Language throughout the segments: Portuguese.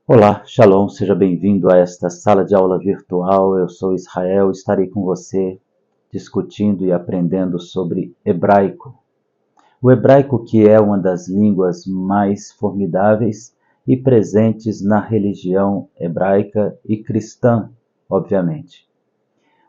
Olá, Shalom, seja bem-vindo a esta sala de aula virtual. Eu sou Israel, estarei com você discutindo e aprendendo sobre hebraico. O hebraico, que é uma das línguas mais formidáveis e presentes na religião hebraica e cristã, obviamente.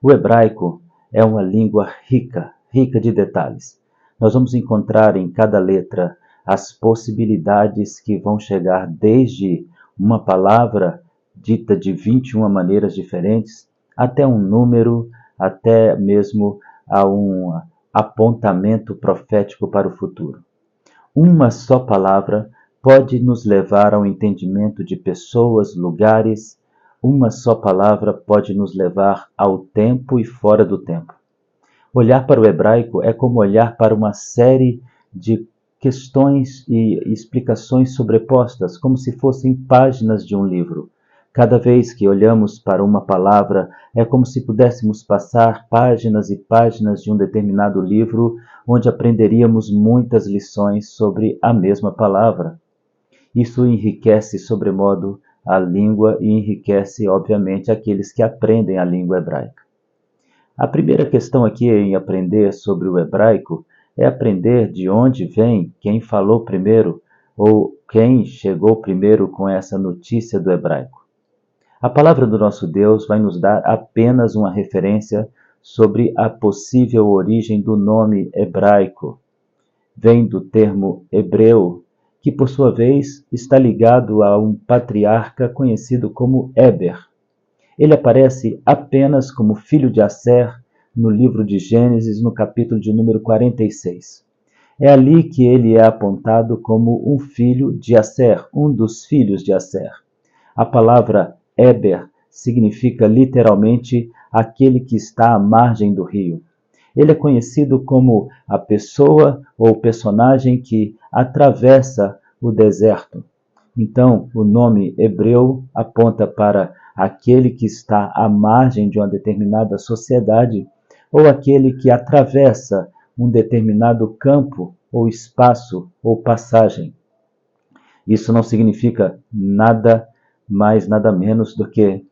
O hebraico é uma língua rica de detalhes. Nós vamos encontrar em cada letra as possibilidades que vão chegar desde uma palavra dita de 21 maneiras diferentes, até um número, até mesmo a um apontamento profético para o futuro. Uma só palavra pode nos levar ao entendimento de pessoas, lugares. Uma só palavra pode nos levar ao tempo e fora do tempo. Olhar para o hebraico é como olhar para uma série de questões e explicações sobrepostas, como se fossem páginas de um livro. Cada vez que olhamos para uma palavra, é como se pudéssemos passar páginas e páginas de um determinado livro, onde aprenderíamos muitas lições sobre a mesma palavra. Isso enriquece sobremodo a língua e enriquece, obviamente, aqueles que aprendem a língua hebraica. A primeira questão aqui em aprender sobre o hebraico é aprender de onde vem, quem falou primeiro, ou quem chegou primeiro com essa notícia do hebraico. A palavra do nosso Deus vai nos dar apenas uma referência sobre a possível origem do nome hebraico. Vem do termo hebreu, que por sua vez está ligado a um patriarca conhecido como Eber. Ele aparece apenas como filho de Asser no livro de Gênesis, no capítulo de número 46. É ali que ele é apontado como um filho de Asser, um dos filhos de Asser. A palavra Eber significa literalmente aquele que está à margem do rio. Ele é conhecido como a pessoa ou personagem que atravessa o deserto. Então, o nome hebreu aponta para aquele que está à margem de uma determinada sociedade ou aquele que atravessa um determinado campo ou espaço ou passagem. Isso não significa nada mais, nada menos do que...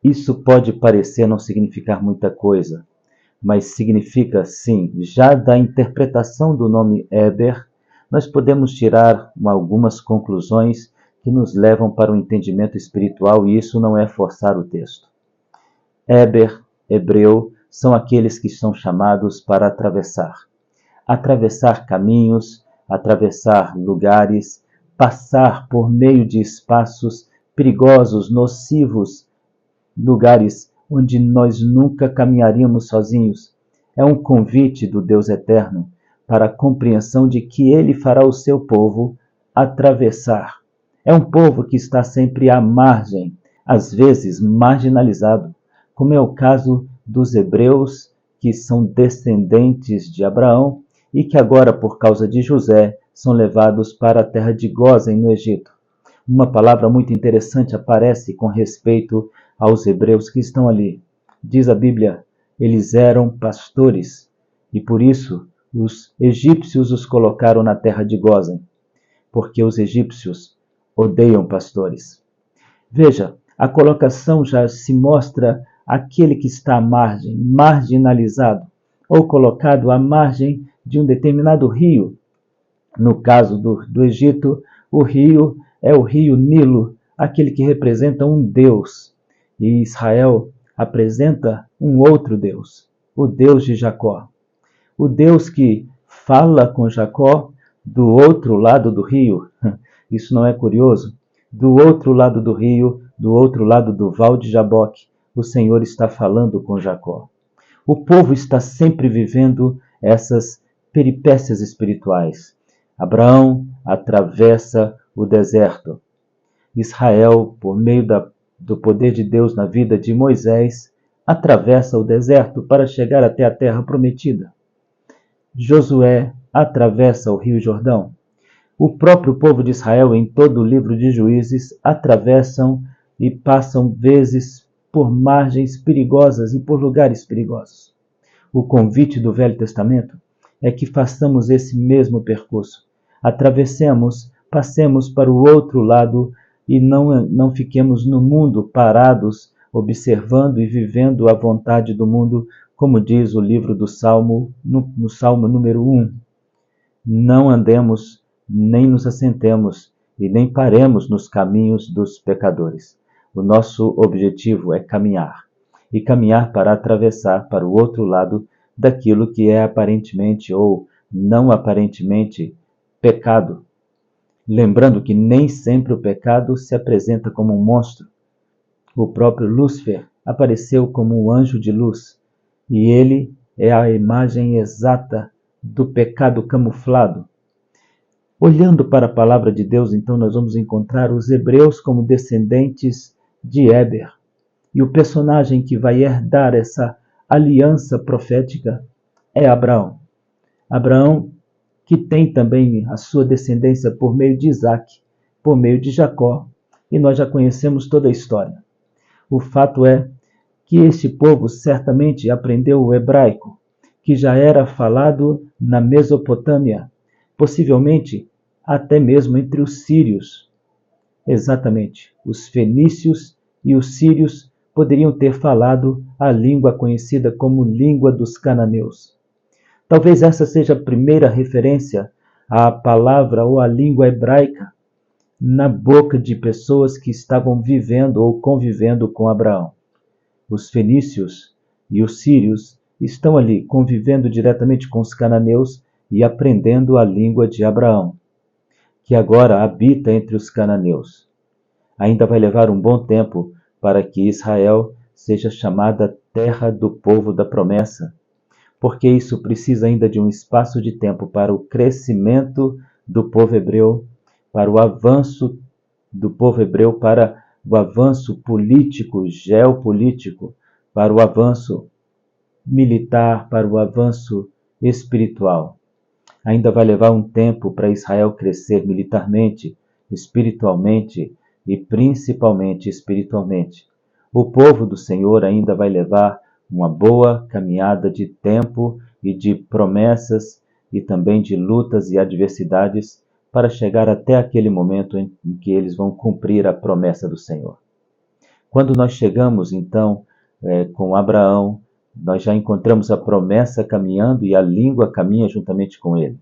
Isso pode parecer não significar muita coisa, mas significa sim. Já da interpretação do nome Eber, nós podemos tirar algumas conclusões que nos levam para o entendimento espiritual, e isso não é forçar o texto. Eber, hebreu, são aqueles que são chamados para atravessar caminhos, atravessar lugares, passar por meio de espaços perigosos, nocivos, lugares onde nós nunca caminharíamos sozinhos. É um convite do Deus eterno para a compreensão de que ele fará o seu povo atravessar. É um povo que está sempre à margem, às vezes marginalizado, como é o caso dos hebreus, que são descendentes de Abraão e que agora, por causa de José, são levados para a terra de Gósen, no Egito. Uma palavra muito interessante aparece com respeito aos hebreus que estão ali. Diz a Bíblia, eles eram pastores, e por isso os egípcios os colocaram na terra de Gósen, porque os egípcios odeiam pastores. Veja, a colocação já se mostra aquele que está à margem, marginalizado, ou colocado à margem de um determinado rio. No caso do Egito, o rio é o rio Nilo, aquele que representa um Deus. E Israel apresenta um outro Deus, o Deus de Jacó. O Deus que fala com Jacó do outro lado do rio. Isso não é curioso? Do outro lado do rio, do outro lado do Val de Jaboque, o Senhor está falando com Jacó. O povo está sempre vivendo essas peripécias espirituais. Abraão atravessa o deserto. Israel, por meio do poder de Deus na vida de Moisés, atravessa o deserto para chegar até a terra prometida. Josué atravessa o rio Jordão. O próprio povo de Israel, em todo o livro de Juízes, atravessam e passam vezes por margens perigosas e por lugares perigosos. O convite do Velho Testamento é que façamos esse mesmo percurso. Atravessemos passemos para o outro lado e não fiquemos no mundo parados, observando e vivendo a vontade do mundo, como diz o livro do Salmo, no Salmo número 1. Não andemos, nem nos assentemos e nem paremos nos caminhos dos pecadores. O nosso objetivo é caminhar, e caminhar para atravessar para o outro lado daquilo que é aparentemente ou não aparentemente pecado. Lembrando que nem sempre o pecado se apresenta como um monstro. O próprio Lúcifer apareceu como um anjo de luz, e ele é a imagem exata do pecado camuflado. Olhando para a palavra de Deus, então, nós vamos encontrar os hebreus como descendentes de Éber. E o personagem que vai herdar essa aliança profética é Abraão. Abraão, que tem também a sua descendência por meio de Isaque, por meio de Jacó, e nós já conhecemos toda a história. O fato é que este povo certamente aprendeu o hebraico, que já era falado na Mesopotâmia, possivelmente até mesmo entre os sírios. Exatamente, os fenícios e os sírios poderiam ter falado a língua conhecida como língua dos cananeus. Talvez essa seja a primeira referência à palavra ou à língua hebraica na boca de pessoas que estavam vivendo ou convivendo com Abraão. Os fenícios e os sírios estão ali convivendo diretamente com os cananeus e aprendendo a língua de Abraão, que agora habita entre os cananeus. Ainda vai levar um bom tempo para que Israel seja chamada terra do povo da promessa, porque isso precisa ainda de um espaço de tempo para o crescimento do povo hebreu, para o avanço do povo hebreu, para o avanço político, geopolítico, para o avanço militar, para o avanço espiritual. Ainda vai levar um tempo para Israel crescer militarmente, espiritualmente e principalmente espiritualmente. O povo do Senhor ainda vai levar uma boa caminhada de tempo e de promessas e também de lutas e adversidades para chegar até aquele momento em que eles vão cumprir a promessa do Senhor. Quando nós chegamos, então, com Abraão, nós já encontramos a promessa caminhando e a língua caminha juntamente com ele.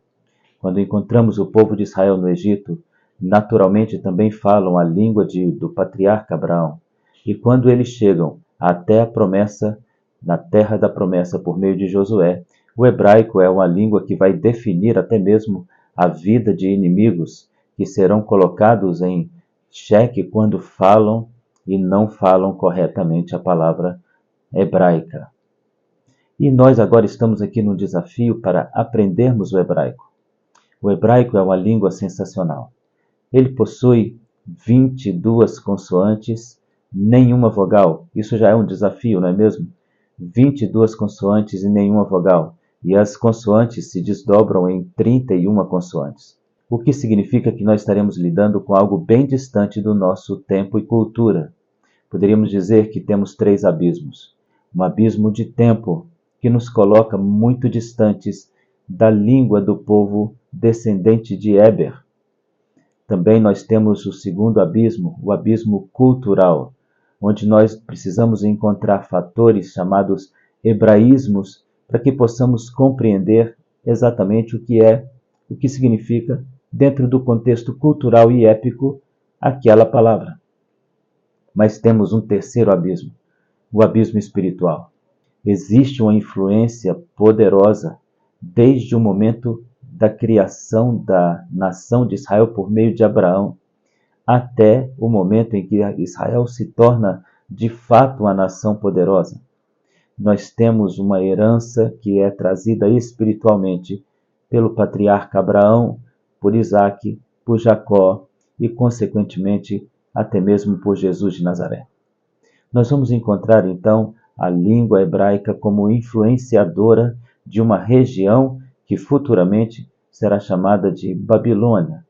Quando encontramos o povo de Israel no Egito, naturalmente também falam a língua do patriarca Abraão. E quando eles chegam até a promessa, na terra da promessa por meio de Josué, o hebraico é uma língua que vai definir até mesmo a vida de inimigos que serão colocados em xeque quando falam e não falam corretamente a palavra hebraica. E nós agora estamos aqui num desafio para aprendermos o hebraico. O hebraico é uma língua sensacional. Ele possui 22 consoantes, nenhuma vogal. Isso já é um desafio, não é mesmo? 22 consoantes e nenhuma vogal. E as consoantes se desdobram em 31 consoantes. O que significa que nós estaremos lidando com algo bem distante do nosso tempo e cultura. Poderíamos dizer que temos 3 abismos. Um abismo de tempo, que nos coloca muito distantes da língua do povo descendente de Éber. Também nós temos o segundo abismo, o abismo cultural, onde nós precisamos encontrar fatores chamados hebraísmos para que possamos compreender exatamente o que significa, dentro do contexto cultural e épico, aquela palavra. Mas temos um terceiro abismo, o abismo espiritual. Existe uma influência poderosa desde o momento da criação da nação de Israel por meio de Abraão, até o momento em que Israel se torna de fato uma nação poderosa. Nós temos uma herança que é trazida espiritualmente pelo patriarca Abraão, por Isaque, por Jacó e, consequentemente, até mesmo por Jesus de Nazaré. Nós vamos encontrar, então, a língua hebraica como influenciadora de uma região que futuramente será chamada de Babilônia.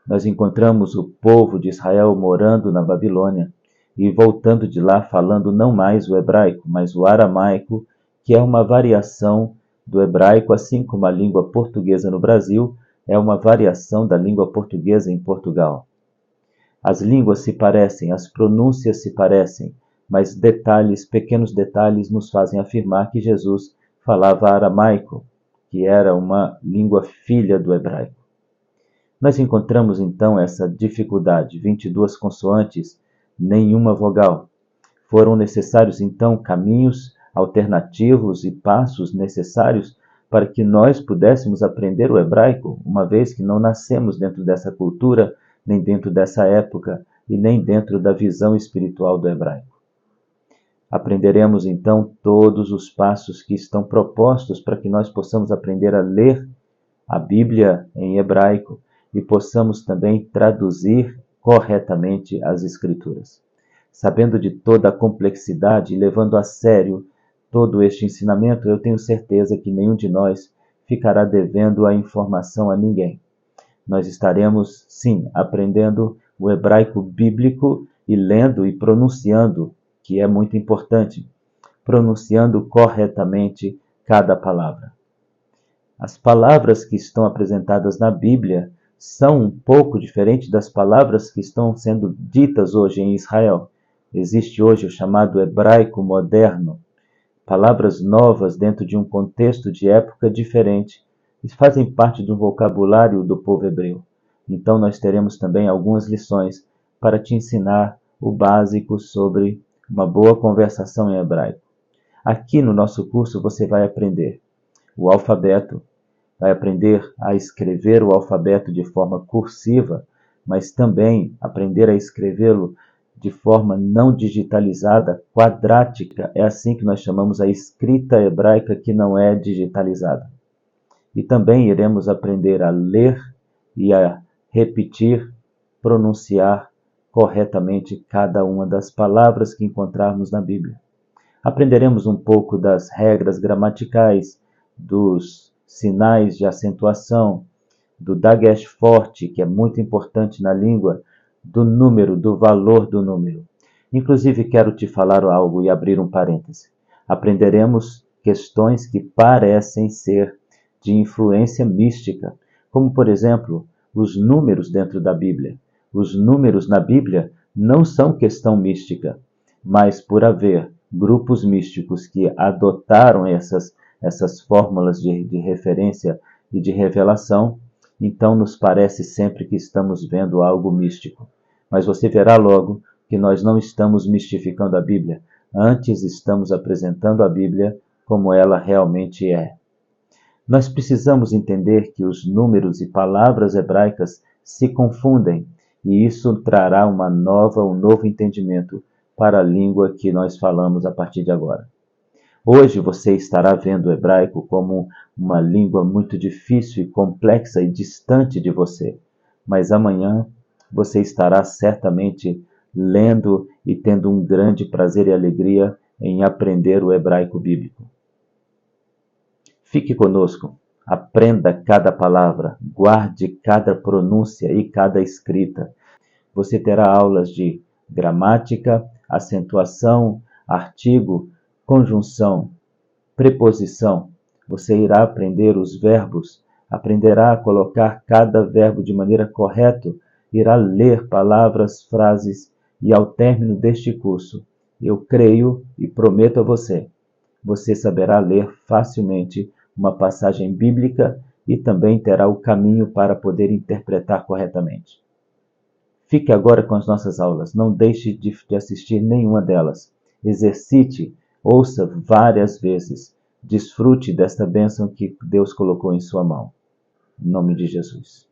Nós encontramos o povo de Israel morando na Babilônia e voltando de lá falando não mais o hebraico, mas o aramaico, que é uma variação do hebraico, assim como a língua portuguesa no Brasil é uma variação da língua portuguesa em Portugal. As línguas se parecem, as pronúncias se parecem, mas pequenos detalhes nos fazem afirmar que Jesus falava aramaico, que era uma língua filha do hebraico. Nós encontramos então essa dificuldade, 22 consoantes, nenhuma vogal. Foram necessários então caminhos alternativos e passos necessários para que nós pudéssemos aprender o hebraico, uma vez que não nascemos dentro dessa cultura, nem dentro dessa época e nem dentro da visão espiritual do hebraico. Aprenderemos então todos os passos que estão propostos para que nós possamos aprender a ler a Bíblia em hebraico e possamos também traduzir corretamente as Escrituras. Sabendo de toda a complexidade e levando a sério todo este ensinamento, eu tenho certeza que nenhum de nós ficará devendo a informação a ninguém. Nós estaremos, sim, aprendendo o hebraico bíblico e lendo e pronunciando, que é muito importante, pronunciando corretamente cada palavra. As palavras que estão apresentadas na Bíblia são um pouco diferentes das palavras que estão sendo ditas hoje em Israel. Existe hoje o chamado hebraico moderno, palavras novas dentro de um contexto de época diferente e fazem parte do vocabulário do povo hebreu. Então nós teremos também algumas lições para te ensinar o básico sobre uma boa conversação em hebraico. Aqui no nosso curso você vai aprender o alfabeto, vai aprender a escrever o alfabeto de forma cursiva, mas também aprender a escrevê-lo de forma não digitalizada, quadrática. É assim que nós chamamos a escrita hebraica que não é digitalizada. E também iremos aprender a ler e a repetir, pronunciar corretamente cada uma das palavras que encontrarmos na Bíblia. Aprenderemos um pouco das regras gramaticais, dos sinais de acentuação, do dagesh forte, que é muito importante na língua, do número, do valor do número. Inclusive, quero te falar algo e abrir um parêntese. Aprenderemos questões que parecem ser de influência mística, como, por exemplo, os números dentro da Bíblia. Os números na Bíblia não são questão mística, mas por haver grupos místicos que adotaram essas fórmulas de referência e de revelação, então nos parece sempre que estamos vendo algo místico. Mas você verá logo que nós não estamos mistificando a Bíblia, antes estamos apresentando a Bíblia como ela realmente é. Nós precisamos entender que os números e palavras hebraicas se confundem, e isso trará um novo entendimento para a língua que nós falamos a partir de agora. Hoje você estará vendo o hebraico como uma língua muito difícil e complexa e distante de você, mas amanhã você estará certamente lendo e tendo um grande prazer e alegria em aprender o hebraico bíblico. Fique conosco, aprenda cada palavra, guarde cada pronúncia e cada escrita. Você terá aulas de gramática, acentuação, artigo, conjunção, preposição. Você irá aprender os verbos, aprenderá a colocar cada verbo de maneira correta, irá ler palavras, frases e ao término deste curso, eu creio e prometo a você, você saberá ler facilmente uma passagem bíblica e também terá o caminho para poder interpretar corretamente. Fique agora com as nossas aulas, não deixe de assistir nenhuma delas. Exercite, ouça várias vezes, desfrute desta bênção que Deus colocou em sua mão. Em nome de Jesus.